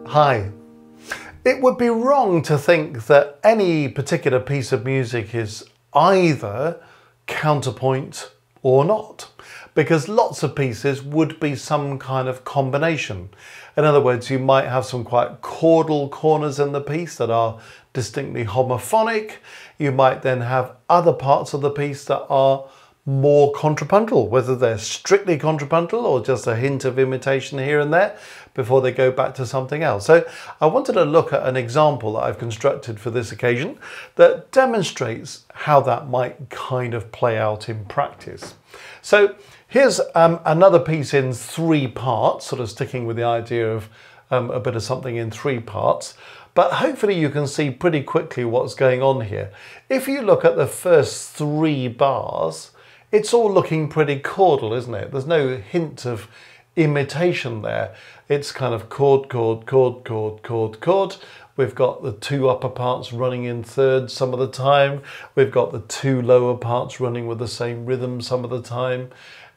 Hi. It would be wrong to think that any particular piece of music is either counterpoint or not, because lots of pieces would be some kind of combination. In other words, you might have some quite chordal corners in the piece that are distinctly homophonic. You might then have other parts of the piece that are more contrapuntal, whether they're strictly contrapuntal or just a hint of imitation here and there before they go back to something else. So I wanted to look at an example that I've constructed for this occasion that demonstrates how that might kind of play out in practice. So here's another piece in 3 parts, sort of sticking with the idea of a bit of something in 3 parts. But hopefully you can see pretty quickly what's going on here. If you look at the first 3 bars, it's all looking pretty chordal, isn't it? There's no hint of imitation there. It's kind of chord, chord, chord, chord, chord, chord. We've got the 2 upper parts running in thirds some of the time. We've got the 2 lower parts running with the same rhythm some of the time.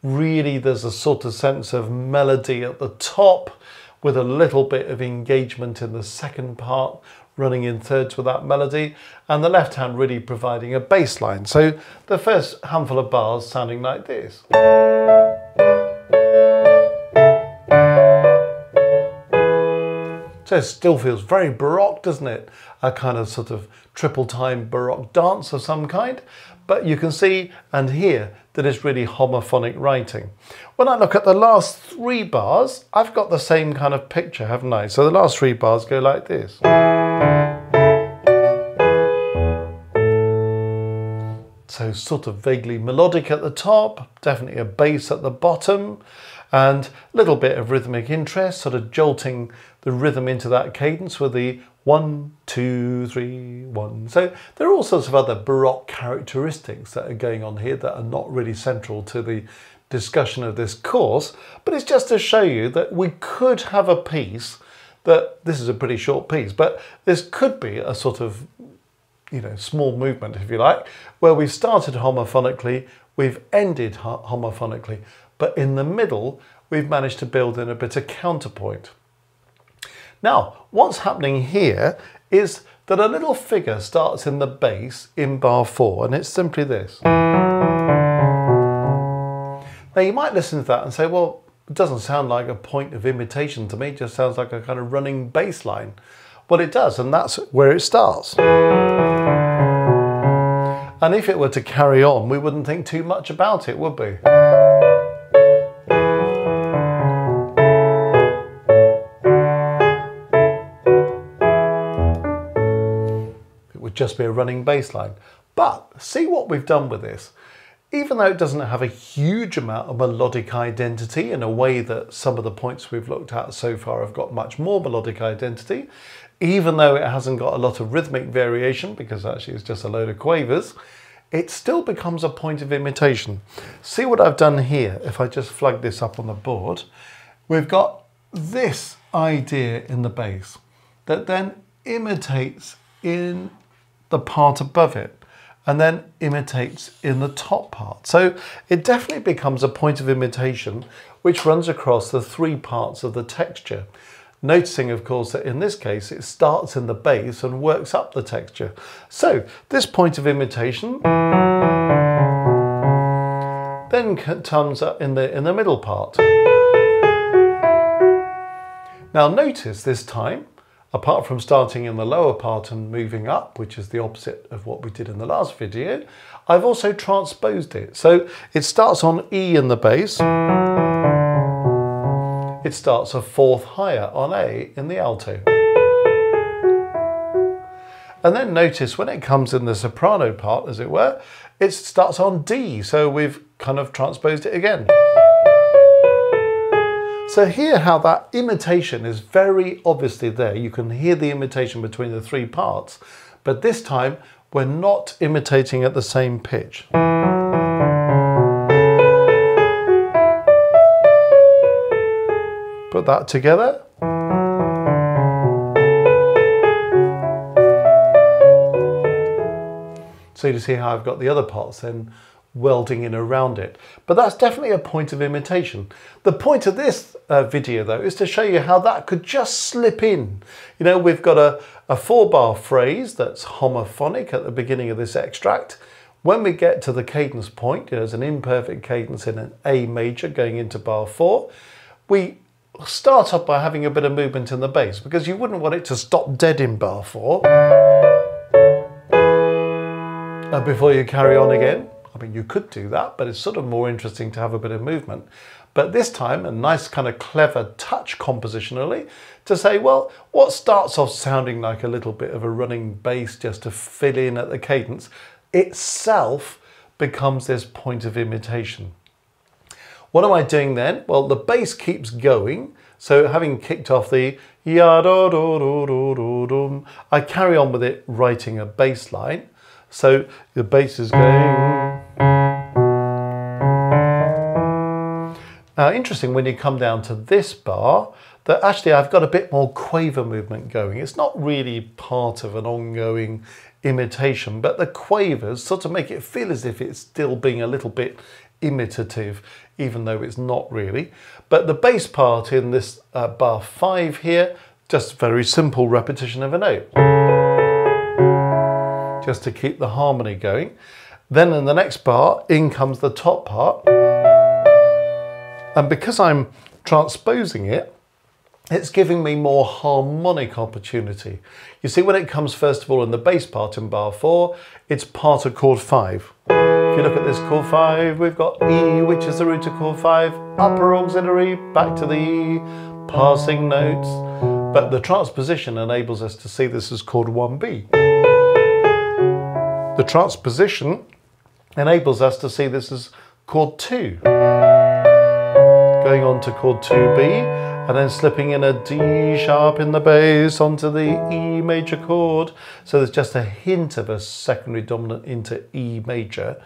Really, there's a sort of sense of melody at the top with a little bit of engagement in the second part, running in thirds with that melody, and the left hand really providing a bass line. So the first handful of bars sounding like this. So it still feels very Baroque, doesn't it? A kind of sort of triple time Baroque dance of some kind. But you can see and hear that it's really homophonic writing. When I look at the last 3 bars, I've got the same kind of picture, haven't I? So the last 3 bars go like this. So sort of vaguely melodic at the top, definitely a bass at the bottom, and a little bit of rhythmic interest, sort of jolting the rhythm into that cadence with the 1, 2, 3, 1. So there are all sorts of other Baroque characteristics that are going on here that are not really central to the discussion of this course, but it's just to show you that we could have a piece that, this is a pretty short piece, but this could be a sort of, small movement, if you like, where we've started homophonically, we've ended homophonically, but in the middle, we've managed to build in a bit of counterpoint. Now, what's happening here is that a little figure starts in the bass in bar 4, and it's simply this. Now, you might listen to that and say, well, it doesn't sound like a point of imitation to me, it just sounds like a kind of running bass line. Well, it does, and that's where it starts. And if it were to carry on, we wouldn't think too much about it, would we? It would just be a running bass line. But see what we've done with this. Even though it doesn't have a huge amount of melodic identity in a way that some of the points we've looked at so far have got much more melodic identity, even though it hasn't got a lot of rhythmic variation because actually it's just a load of quavers, it still becomes a point of imitation. See what I've done here. If I just flag this up on the board, we've got this idea in the bass that then imitates in the part above it, and then imitates in the top part. So it definitely becomes a point of imitation which runs across the 3 parts of the texture. Noticing, of course, that in this case it starts in the bass and works up the texture. So this point of imitation then comes up in the middle part. Now notice this time, apart from starting in the lower part and moving up, which is the opposite of what we did in the last video, I've also transposed it. So it starts on E in the bass. It starts a 4th higher on A in the alto. And then notice when it comes in the soprano part, as it were, it starts on D. So we've kind of transposed it again. So hear how that imitation is very obviously there. You can hear the imitation between the 3 parts, but this time we're not imitating at the same pitch. Put that together. So you see how I've got the other parts then welding in around it. But that's definitely a point of imitation. The point of this video though is to show you how that could just slip in. You know, we've got a 4-bar phrase that's homophonic at the beginning of this extract. When we get to the cadence point, there's an imperfect cadence in an A major going into bar 4. We start off by having a bit of movement in the bass because you wouldn't want it to stop dead in bar 4 before you carry on again. I mean, you could do that, but it's sort of more interesting to have a bit of movement. But this time, a nice kind of clever touch compositionally to say, well, what starts off sounding like a little bit of a running bass just to fill in at the cadence itself becomes this point of imitation. What am I doing then? Well, the bass keeps going. So having kicked off the ya do do do do do dum, I carry on with it writing a bass line. So the bass is going. Now, interesting when you come down to this bar that actually I've got a bit more quaver movement going. It's not really part of an ongoing imitation, but the quavers sort of make it feel as if it's still being a little bit imitative, even though it's not really. But the bass part in this bar 5 here, just very simple repetition of a note, just to keep the harmony going. Then in the next bar, in comes the top part. And because I'm transposing it, it's giving me more harmonic opportunity. You see, when it comes first of all in the bass part in bar 4, it's part of chord 5. If you look at this chord 5, we've got E, which is the root of chord 5, upper auxiliary, back to the E, passing notes. But the transposition enables us to see this as chord 1B. The transposition enables us to see this as chord 2. Going on to chord 2B, and then slipping in a D sharp in the bass onto the E major chord. So there's just a hint of a secondary dominant into E major,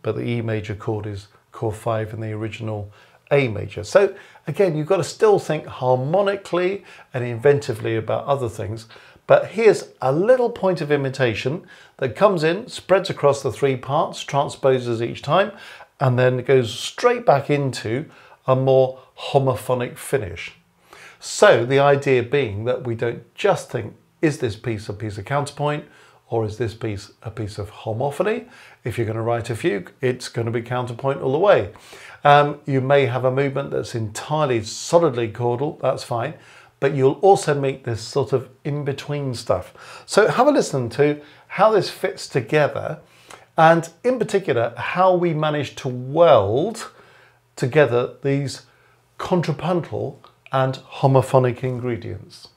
but the E major chord is chord 5 in the original A major. So again, you've got to still think harmonically and inventively about other things. But here's a little point of imitation that comes in, spreads across the 3 parts, transposes each time, and then goes straight back into a more homophonic finish. So the idea being that we don't just think, is this piece a piece of counterpoint, or is this piece a piece of homophony? If you're going to write a fugue, it's going to be counterpoint all the way. You may have a movement that's entirely solidly chordal, that's fine, but you'll also make this sort of in-between stuff. So have a listen to how this fits together, and in particular, how we manage to weld together these contrapuntal and homophonic ingredients.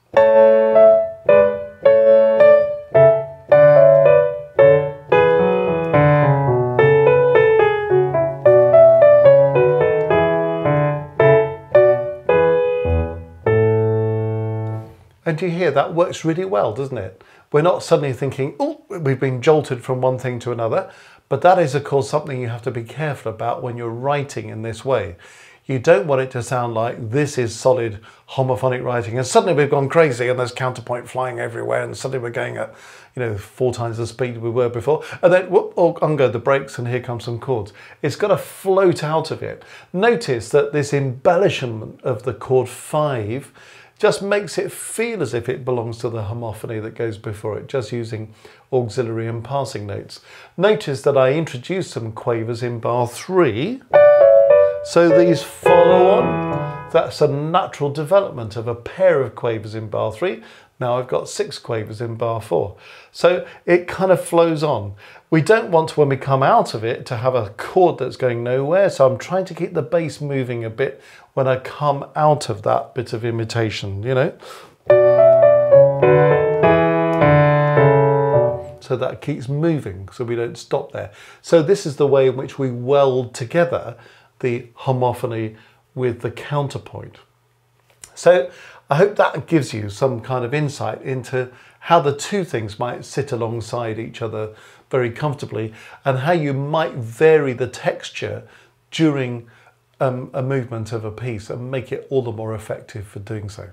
And you hear that works really well, doesn't it? We're not suddenly thinking, oh, we've been jolted from one thing to another, but that is of course something you have to be careful about when you're writing in this way. You don't want it to sound like this is solid homophonic writing and suddenly we've gone crazy and there's counterpoint flying everywhere and suddenly we're going at 4 times the speed we were before, and then whoop, on go the brakes and here come some chords. It's got to float out of it. Notice that this embellishment of the chord 5 just makes it feel as if it belongs to the homophony that goes before it, just using auxiliary and passing notes. Notice that I introduced some quavers in bar 3. So these follow on. That's a natural development of a pair of quavers in bar 3. Now I've got 6 quavers in bar 4. So it kind of flows on. We don't want to, when we come out of it, to have a chord that's going nowhere. So I'm trying to keep the bass moving a bit when I come out of that bit of imitation, So that keeps moving, so we don't stop there. So this is the way in which we weld together the homophony with the counterpoint. So I hope that gives you some kind of insight into how the two things might sit alongside each other very comfortably and how you might vary the texture during a movement of a piece and make it all the more effective for doing so.